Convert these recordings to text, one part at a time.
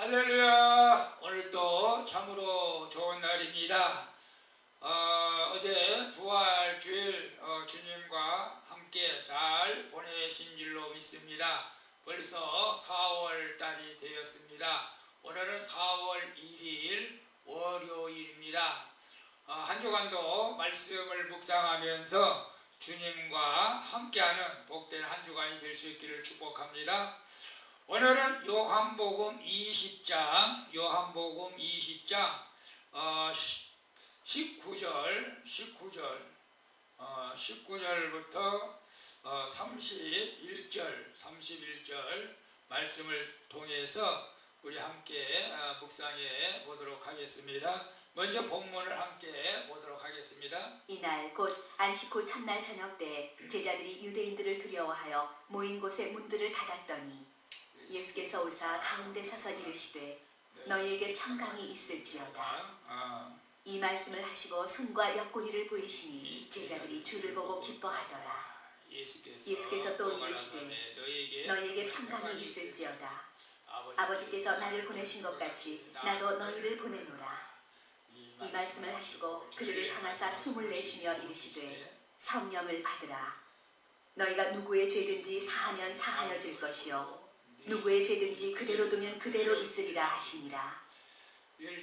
할렐루야. 오늘도 참으로 좋은 날입니다. 어제 부활주일 주님과 함께 잘 보내신 줄로 믿습니다. 벌써 4월 달이 되었습니다. 오늘은 4월 1일 월요일입니다. 한 주간도 말씀을 묵상하면서 주님과 함께하는 복된 한 주간이 될 수 있기를 축복합니다. 오늘은 요한복음 20장 19절부터 31절 말씀을 통해서 우리 함께 묵상해 보도록 하겠습니다. 먼저 본문을 함께 보도록 하겠습니다. 이날 곧 안식 후 첫날 저녁 때 제자들이 유대인들을 두려워하여 모인 곳에 문들을 닫았더니 예수께서 오사 가운데 서서 이르시되 너희에게 평강이 있을지어다. 이 말씀을 하시고 손과 옆구리를 보이시니 제자들이 주를 보고 기뻐하더라. 예수께서 또 이르시되 너희에게 평강이 있을지어다. 아버지께서 나를 보내신 것 같이 나도 너희를 보내노라. 이 말씀을 하시고 그들을 향하사 숨을 내쉬며 이르시되 성령을 받으라. 너희가 누구의 죄든지 사하면 사하여질 것이요 누구의 죄든지 그대로 두면 그대로 있으리라 하시니라.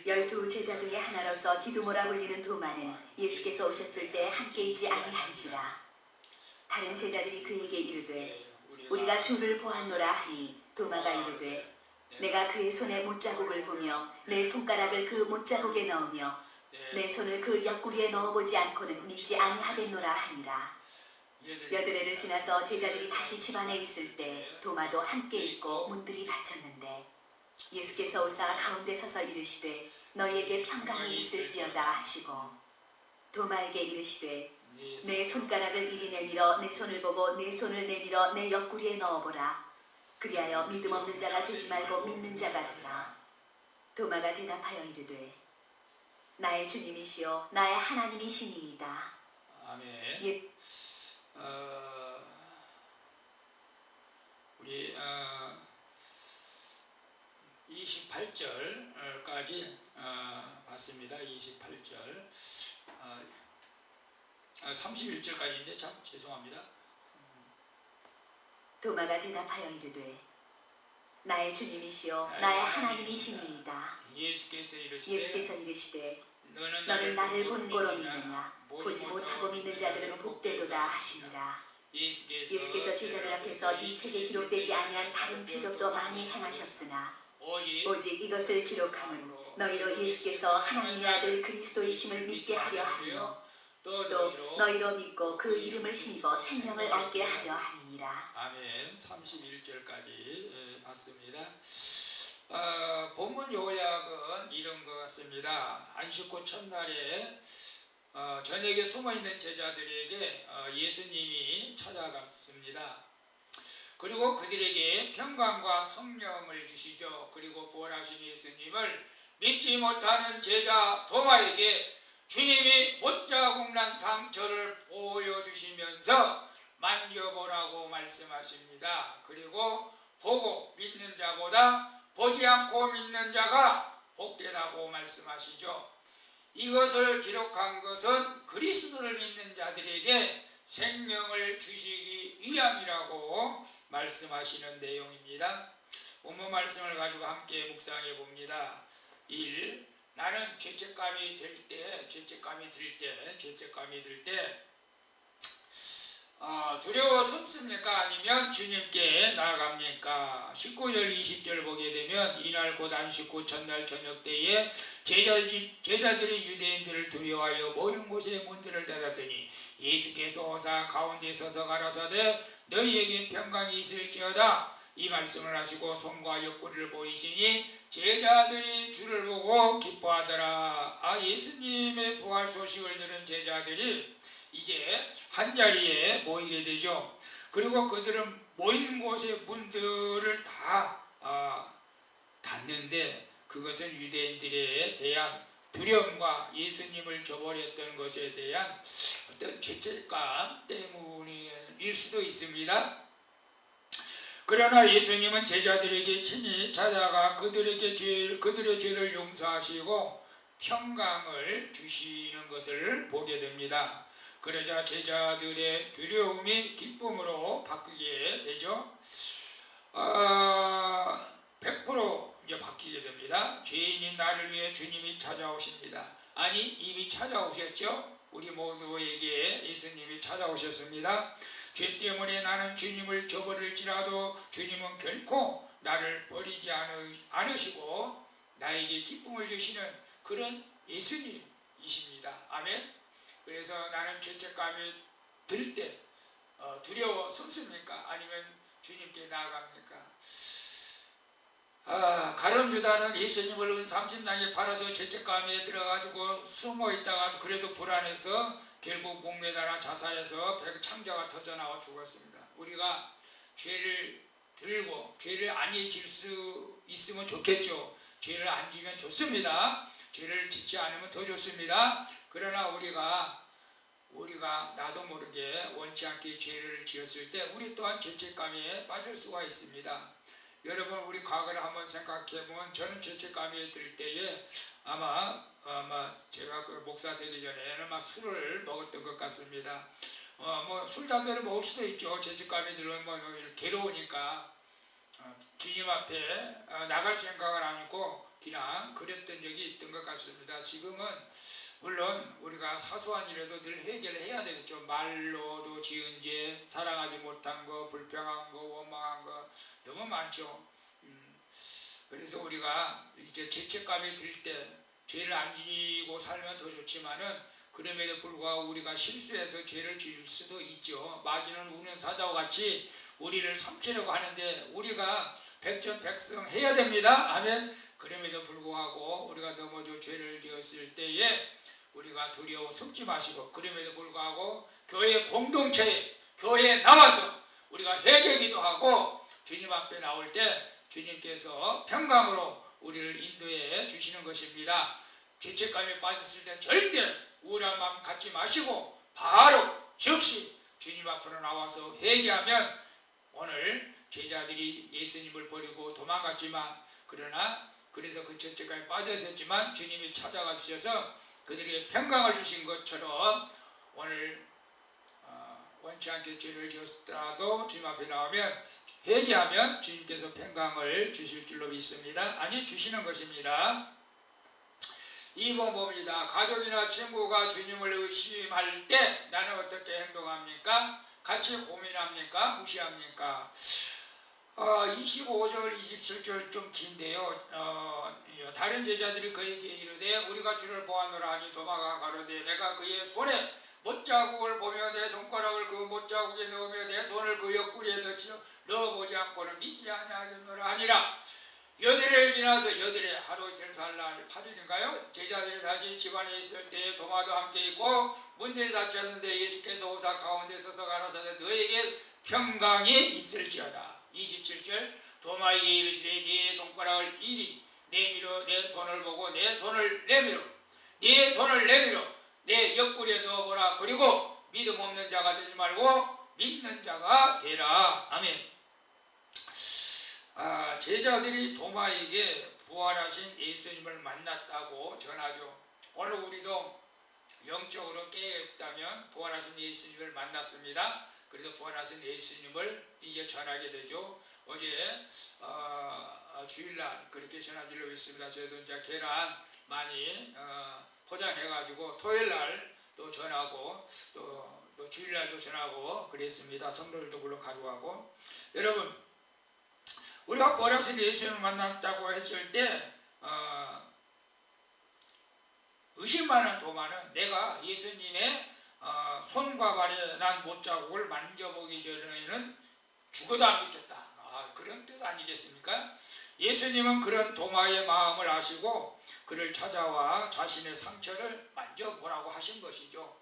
12 제자 중에 하나로서 디두모라 불리는 도마는 예수께서 오셨을 때 함께 있지 아니한지라. 다른 제자들이 그에게 이르되 우리가 주를 보았노라 하니 도마가 이르되 내가 그의 손에 못자국을 보며 내 손가락을 그 못자국에 넣으며 내 손을 그 옆구리에 넣어보지 않고는 믿지 아니하겠노라 하니라. 8해를 지나서 제자들이 다시 집안에 있을 때 도마도 함께 있고 문들이 닫혔는데 예수께서 오사 가운데 서서 이르시되 너희에게 평강이 있을지어다 하시고 도마에게 이르시되 내 손가락을 이리 내밀어 내 손을 보고 내 손을 내밀어 내 옆구리에 넣어보라. 그리하여 믿음 없는 자가 되지 말고 믿는 자가 되라. 도마가 대답하여 이르되 나의 주님이시요 나의 하나님이시니이다. 아멘. 우리 28절까지 봤습니다. 28절 31절까지인데 참 죄송합니다. 도마가 대답하여 이르되 나의 주님이시요 나의 하나님이시니이다. 예수께서 이르시되 너는 나를 본 거로 믿느냐? 보지 못하고 믿는 자들은 복되도다 하시니라. 예수께서 제자들 앞에서 이 책에 기록되지 아니한 다른 표적도 많이 행하셨으나 오직 이것을 기록하는 너희로 예수께서 하나님의 아들 그리스도이심을 믿게 하려 하며 또 너희로 믿고 그 이름을 힘입어 생명을 얻게 하려 함이니라. 아멘. 31절까지 봤습니다. 본문 요약은 이런 것 같습니다. 안식 후 첫날에 저녁에 숨어있는 제자들에게 예수님이 찾아갔습니다. 그리고 그들에게 평강과 성령을 주시죠. 그리고 부활하신 예수님을 믿지 못하는 제자 도마에게 주님이 못자국 난 상처를 보여주시면서 만져보라고 말씀하십니다. 그리고 보고 믿는 자보다 보지 않고 믿는 자가 복되다고 말씀하시죠. 이것을 기록한 것은 그리스도를 믿는 자들에게 생명을 주시기 위함이라고 말씀하시는 내용입니다. 본문 말씀을 가지고 함께 묵상해 봅니다. 1. 나는 죄책감이 들 때 두려워 숨습니까? 아니면 주님께 나아갑니까? 19절 20절 보게 되면 이날 곧 안식 후 첫날 저녁 때에 제자들이 유대인들을 두려워하여 모인 곳에 문들을 닫았더니 예수께서 오사 가운데 서서 가라사대 너희에게 평강이 있을지어다. 이 말씀을 하시고 손과 옆구리를 보이시니 제자들이 주를 보고 기뻐하더라. 예수님의 부활 소식을 들은 제자들이 이제 한자리에 모이게 되죠. 그리고 그들은 모인 곳의 문들을 다 닫는데 그것은 유대인들에 대한 두려움과 예수님을 저버렸던 것에 대한 어떤 죄책감 때문일 수도 있습니다. 그러나 예수님은 제자들에게 친히 찾아가 그들의 죄를 용서하시고 평강을 주시는 것을 보게 됩니다. 그러자 제자들의 두려움이 기쁨으로 바뀌게 되죠. 100% 이제 바뀌게 됩니다. 죄인인 나를 위해 주님이 찾아오십니다. 아니 이미 찾아오셨죠. 우리 모두에게 예수님이 찾아오셨습니다. 죄 때문에 나는 주님을 저버릴지라도 주님은 결코 나를 버리지 않으시고 나에게 기쁨을 주시는 그런 예수님이십니다. 아멘. 그래서 나는 죄책감이 들 때 두려워 숨습니까? 아니면 주님께 나아갑니까? 가룟유다는 예수님을 은삼십냥에 팔아서 죄책감에 들어가지고 숨어 있다가 그래도 불안해서 결국 목매다나 자살해서 창자가 터져나와 죽었습니다. 우리가 죄를 들고 죄를 안 지을 수 있으면 좋겠죠. 죄를 안 지면 좋습니다. 죄를 짓지 않으면 더 좋습니다. 그러나 우리가 나도 모르게 원치 않게 죄를 지었을 때 우리 또한 죄책감에 빠질 수가 있습니다. 여러분 우리 과거를 한번 생각해보면 저는 죄책감이 들 때에 아마 제가 그 목사 되기 전에는 막 술을 먹었던 것 같습니다. 뭐 술 담배를 먹을 수도 있죠. 죄책감이 들면 뭐 괴로우니까 주님 앞에 나갈 생각을 안 하고 그냥 그랬던 적이 있던 것 같습니다. 지금은 물론 우리가 사소한 일에도 늘 해결을 해야 되겠죠. 말로도 지은 죄, 사랑하지 못한 거, 불평한 거, 원망한 거 너무 많죠. 그래서 우리가 이제 죄책감이 들 때 죄를 안 지고 살면 더 좋지만은 그럼에도 불구하고 우리가 실수해서 죄를 지을 수도 있죠. 마귀는 우는 사자와 같이 우리를 삼키려고 하는데 우리가 백전백승 해야 됩니다. 아멘. 그럼에도 불구하고 우리가 넘어져 죄를 지었을 때에 우리가 두려워 숨지 마시고 그럼에도 불구하고 교회 공동체에 교회에 나와서 우리가 회개기도 하고 주님 앞에 나올 때 주님께서 평강으로 우리를 인도해 주시는 것입니다. 죄책감에 빠졌을 때 절대 우울한 마음 갖지 마시고 바로 즉시 주님 앞으로 나와서 회개하면 오늘 제자들이 예수님을 버리고 도망갔지만 그래서 그 죄책감에 빠졌었지만 주님이 찾아가 주셔서 그들에게 평강을 주신 것처럼 오늘 원치 않게 죄를 지었더라도 주님 앞에 나오면 회개하면 주님께서 평강을 주실 줄로 믿습니다. 아니 주시는 것입니다. 2번 봅니다. 가족이나 친구가 주님을 의심할 때 나는 어떻게 행동합니까? 같이 고민합니까? 무시합니까? 25절 27절 좀 긴데요. 다른 제자들이 그에게 이르되 우리가 주를 보았노라 하니 도마가 가로되 내가 그의 손에 못자국을 보며 내 손가락을 그 못자국에 넣으며 내 손을 그 옆구리에 넣어보지 않고는 믿지 아니하겠노라 하니라. 여드레를 지나서 여드레 하루 절살날 8일인가요? 제자들이 다시 집안에 있을 때 도마도 함께 있고 문들이 닫혔는데 예수께서 오사 가운데 서서 가라사대 너에게 평강이 있을지어다. 27절 도마에게 이르시되 네 손가락을 이리 내밀어 내 손을 보고 내 손을 내밀어 내 옆구리에 넣어보라. 그리고 믿음 없는 자가 되지 말고 믿는 자가 되라. 아멘. 제자들이 도마에게 부활하신 예수님을 만났다고 전하죠. 오늘 우리도 영적으로 깨어있다면 부활하신 예수님을 만났습니다. 그래서 부활하신 예수님을 이제 전하게 되죠. 어제 주일날 그렇게 전한 줄로 믿습니다. 저희도 이제 계란 많이 포장해가지고 토요일날 또 전하고 또 주일날도 전하고 그랬습니다. 성도들도 물론 가져가고. 여러분 우리가 부활하신 예수님을 만났다고 했을 때 의심하는 도마는 내가 예수님의 손과 발에 난 못자국을 만져보기 전에는 죽어도 안 믿겠다. 그런 뜻 아니겠습니까? 예수님은 그런 도마의 마음을 아시고 그를 찾아와 자신의 상처를 만져보라고 하신 것이죠.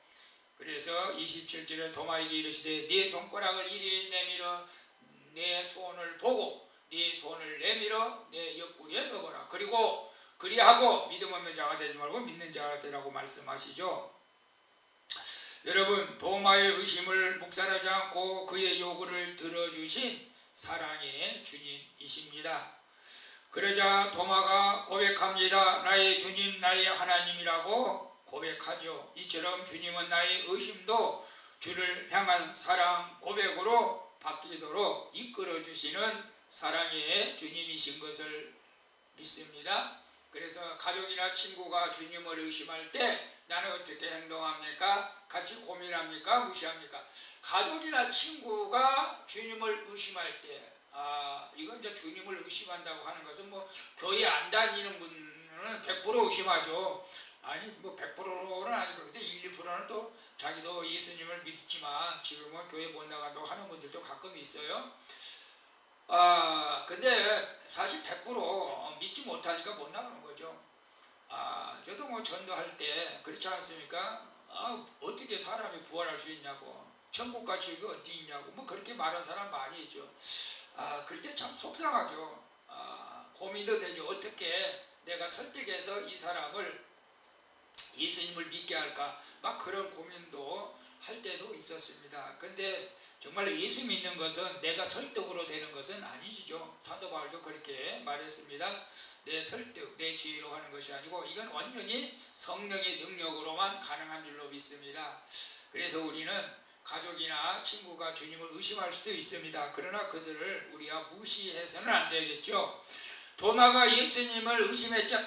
그래서 27절에 도마에게 이르시되 네 손가락을 이리 내밀어 내 손을 보고 네 손을 내밀어 내 옆구리에 넣어보라. 그리고 그리하고 믿음 없는 자가 되지 말고 믿는 자가 되라고 말씀하시죠. 여러분 도마의 의심을 묵살하지 않고 그의 요구를 들어주신 사랑의 주님이십니다. 그러자 도마가 고백합니다. 나의 주님, 나의 하나님이라고 고백하죠. 이처럼 주님은 나의 의심도 주를 향한 사랑 고백으로 바뀌도록 이끌어주시는 사랑의 주님이신 것을 믿습니다. 그래서 가족이나 친구가 주님을 의심할 때 나는 어떻게 행동합니까? 같이 고민합니까? 무시합니까? 가족이나 친구가 주님을 의심할 때, 이건 이제 주님을 의심한다고 하는 것은 뭐 교회 안 다니는 분은 100% 의심하죠. 아니 뭐 100%는 아니고 근데 1, 2%는 또 자기도 예수님을 믿지만 지금은 교회 못 나간다고 하는 분들도 가끔 있어요. 근데 사실 100% 믿지 못하니까 못 나가는 거죠. 저도 뭐 전도할 때 그렇지 않습니까? 어떻게 사람이 부활할 수 있냐고, 천국같이 이거 어디 있냐고, 뭐 그렇게 말하는 사람 많이 있죠. 그럴 때 참 속상하죠. 고민도 되죠. 어떻게 내가 설득해서 이 사람을 예수님을 믿게 할까, 막 그런 고민도 할 때도 있었습니다. 근데 정말 예수 믿는 것은 내가 설득으로 되는 것은 아니죠. 사도 바울도 그렇게 말했습니다. 내 설득, 내 지혜로 하는 것이 아니고 이건 완전히 성령의 능력으로만 가능한 줄로 믿습니다. 그래서 우리는 가족이나 친구가 주님을 의심할 수도 있습니다. 그러나 그들을 우리가 무시해서는 안 되겠죠. 도마가 예수님을 의심했죠.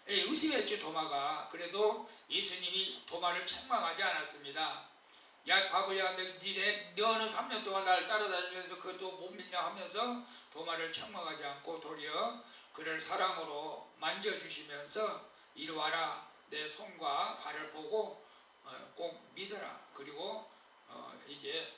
의심했죠. 도마가. 그래도 예수님이 도마를 책망하지 않았습니다. 야 바보야, 너는 3년 동안 나를 따라다니면서 그것도 못 믿냐 하면서 도마를 책망하지 않고 도리어 그를 사랑으로 만져주시면서 이리 와라, 내 손과 발을 보고 꼭 믿어라. 그리고 이제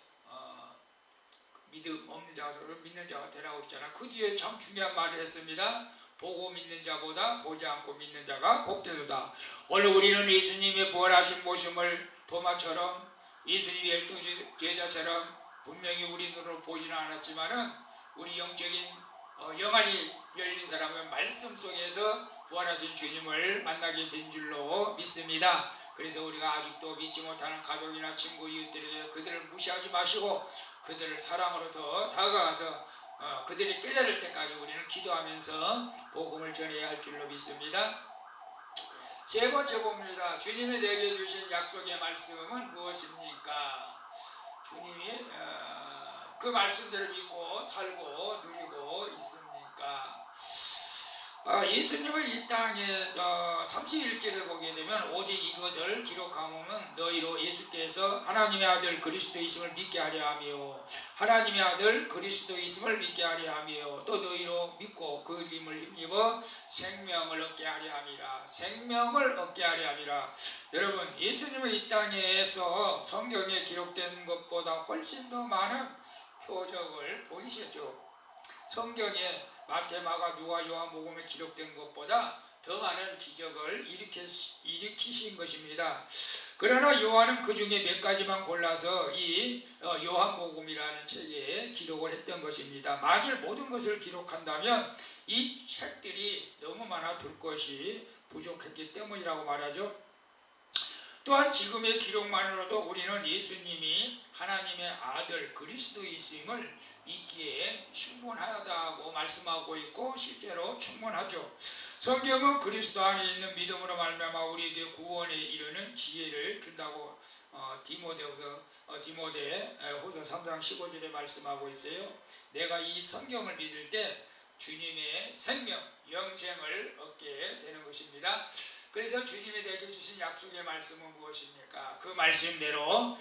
믿음 없는 자가 믿는 자가 되라고 했잖아. 그 뒤에 참 중요한 말을 했습니다. 보고 믿는 자보다 보지 않고 믿는 자가 복되도다. 오늘 우리는 예수님의 부활하신 모습을 도마처럼, 예수님의 12 제자처럼 분명히 우리 눈으로 보지는 않았지만은 우리 영적인 영안이 열린 사람은 말씀 속에서 부활하신 주님을 만나게 된 줄로 믿습니다. 그래서 우리가 아직도 믿지 못하는 가족이나 친구, 이웃들에게 그들을 무시하지 마시고 그들을 사랑으로 더 다가가서 그들이 깨달을 때까지 우리는 기도하면서 복음을 전해야 할 줄로 믿습니다. 세 번째 봅니다. 주님이 내게 주신 약속의 말씀은 무엇입니까? 주님이 그 말씀들을 믿고 살고 누리고 있습니까? 예수님을 이 땅에서 31절에 보게 되면 오직 이것을 기록하면 너희로 예수께서 하나님의 아들 그리스도이심을 믿게 하려 하며, 하나님의 아들 그리스도이심을 믿게 하려 하며, 또 너희로 믿고 그 이름을 힘입어 생명을 얻게 하려 함이라. 생명을 얻게 하려 함이라. 여러분, 예수님은 이 땅에서 성경에 기록된 것보다 훨씬 더 많은 표적을 보이셨죠. 성경에 마태, 마가, 누가, 요한복음에 기록된 것보다 더 많은 기적을 일으키신 것입니다. 그러나 요한은 그 중에 몇 가지만 골라서 이 요한복음이라는 책에 기록을 했던 것입니다. 만일 모든 것을 기록한다면 이 책들이 너무 많아 둘 것이 부족했기 때문이라고 말하죠. 또한 지금의 기록만으로도 우리는 예수님이 하나님의 아들 그리스도이심을 믿기에 충분하다고 말씀하고 있고 실제로 충분하죠. 성경은 그리스도 안에 있는 믿음으로 말미암아 우리에게 구원에 이르는 지혜를 준다고 디모데후서 3장 15절에 말씀하고 있어요. 내가 이 성경을 믿을 때 주님의 생명, 영생을 얻게 되는 것입니다. 그래서 주님이 내게 주신 약속의 말씀은 무엇입니까? 그 말씀대로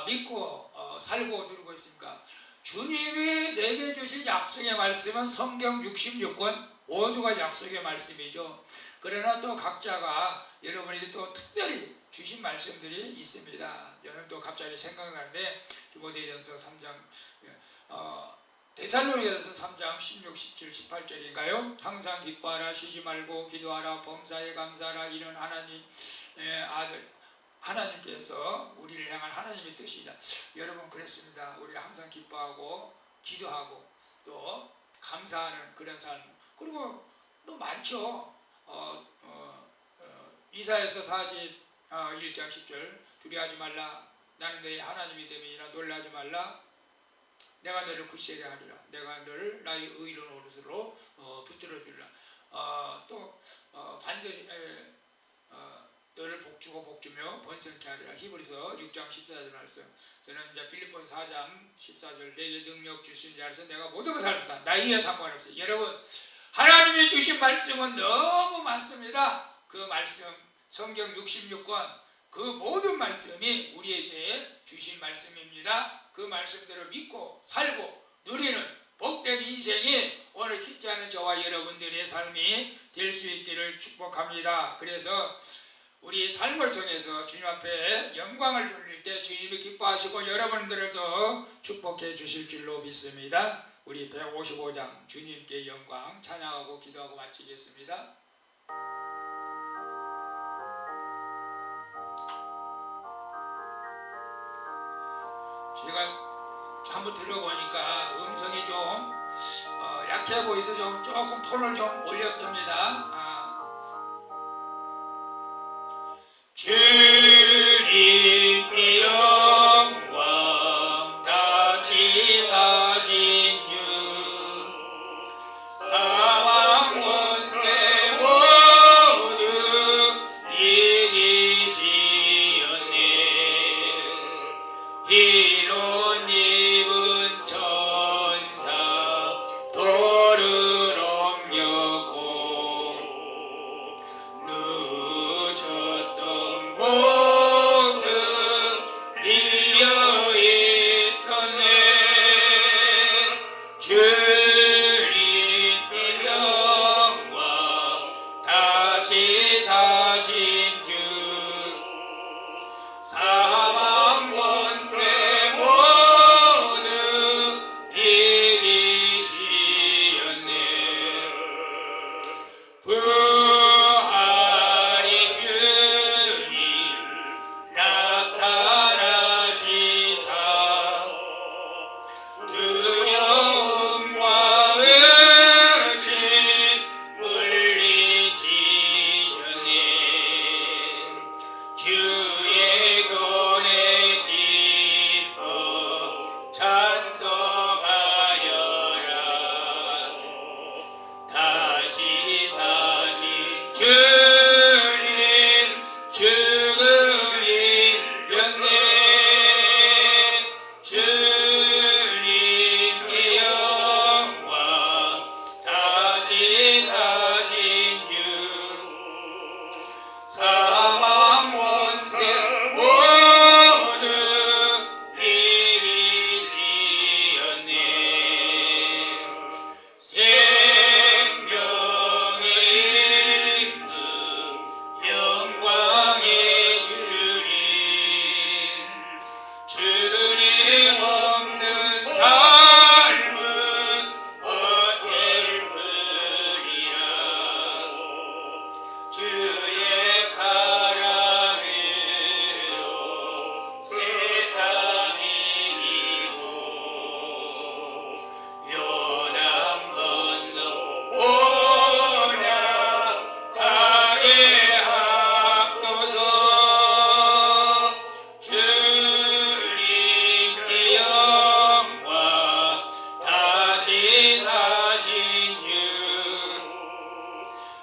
믿고 살고 누리고 있습니까? 주님이 내게 주신 약속의 말씀은 성경 66권 모두가 약속의 말씀이죠. 그러나 또 각자가 여러분에게 또 특별히 주신 말씀들이 있습니다. 저는 또 갑자기 생각나는데 디모데전서 3장 데살로니가서 3장 16, 17, 18절인가요? 항상 기뻐하라, 쉬지 말고 기도하라, 범사에 감사하라. 이런 하나님의 아들 하나님께서 우리를 향한 하나님의 뜻이다. 여러분 그랬습니다. 우리가 항상 기뻐하고 기도하고 또 감사하는 그런 삶. 그리고 또 많죠. 이사야서 41장 10절 두려워하지 말라. 나는 너희 하나님이 됨이니라. 놀라지 말라. 내가 너를 굳세게 하리라. 내가 너를 나의 의로운 오른으로 붙들어 주리라. 또 반드시 너를 복주고 복주며 번성케 하리라. 히브리서 6장 14절 말씀. 저는 이제 빌립보서 4장 14절 내게 능력 주신 자라서 내가 모든 것을 할 수 있다. 나이에 상관없어요. 여러분 하나님이 주신 말씀은 너무 많습니다. 그 말씀 성경 66권 그 모든 말씀이 우리에게 주신 말씀입니다. 그 말씀대로 믿고 살고 누리는 복된 인생이 오늘 기도하는 저와 여러분들의 삶이 될 수 있기를 축복합니다. 그래서 우리 삶을 통해서 주님 앞에 영광을 돌릴 때 주님이 기뻐하시고 여러분들도 축복해 주실 줄로 믿습니다. 우리 155장 주님께 영광 찬양하고 기도하고 마치겠습니다. 제가 한번 들어보니까 음성이 좀 약해 보여서 조금 톤을 좀 올렸습니다. 주님의 영광 다시 사신 주 사망 원세 모두 이기시었네. 이론 입은 천사 돌을 옮겼고 누셨던 곳은 비어 있었네. 주님의 영광 다시 사신 주 사망 권세 모두 이기시었네. 부활의 주님 나타나시사 두려움과 의심 물리치셨네. 주의 교회 기뻐 찬송하여라. 다시 사신 주님 죽음 이겼네. 주님께 영광 다시 사신 주 사망 원세 모두 이기시었네. 생명의 임금 영광의 주님 주님 없는 삶은 어떨뿐이라. 주의 사랑으로 세상이 이기고 요단 건너 오냐 가게 하소서. 주님께 영광 다시 사신 주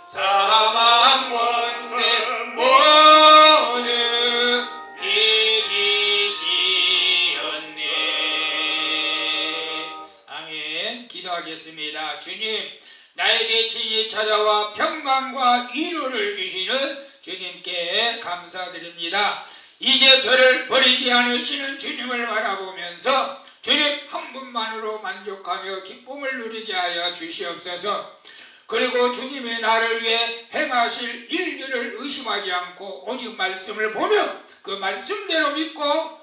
사망 권세 모두 이기시었네. 아멘. 기도하겠습니다. 주님 나에게 친히 찾아와 평강과 위로를 주시는 주님께 감사드립니다. 이제 저를 버리지 않으시는 주님을 바라보면서 주님 한 분만으로 만족하며 기쁨을 누리게 하여 주시옵소서. 그리고 주님의 나를 위해 행하실 일들을 의심하지 않고 오직 말씀을 보며 그 말씀대로 믿고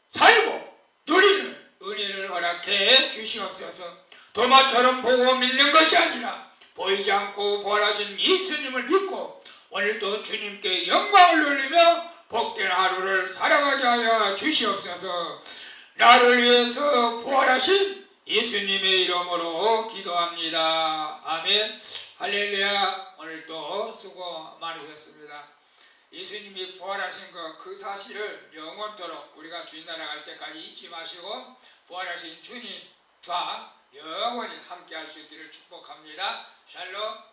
살고 누리는 은혜를 허락해 주시옵소서. 도마처럼 보고 믿는 것이 아니라 보이지 않고 부활하신 예수님을 믿고 오늘도 주님께 영광을 돌리며 복된 하루를 살아가게 하여 주시옵소서. 나를 위해서 부활하신 예수님의 이름으로 기도합니다. 아멘. 할렐루야. 오늘도 수고 많으셨습니다. 예수님이 부활하신 그 사실을 영원토록 우리가 주님 나라 갈 때까지 잊지 마시고 부활하신 주님과 영원히 함께 할 수 있기를 축복합니다. 샬롬.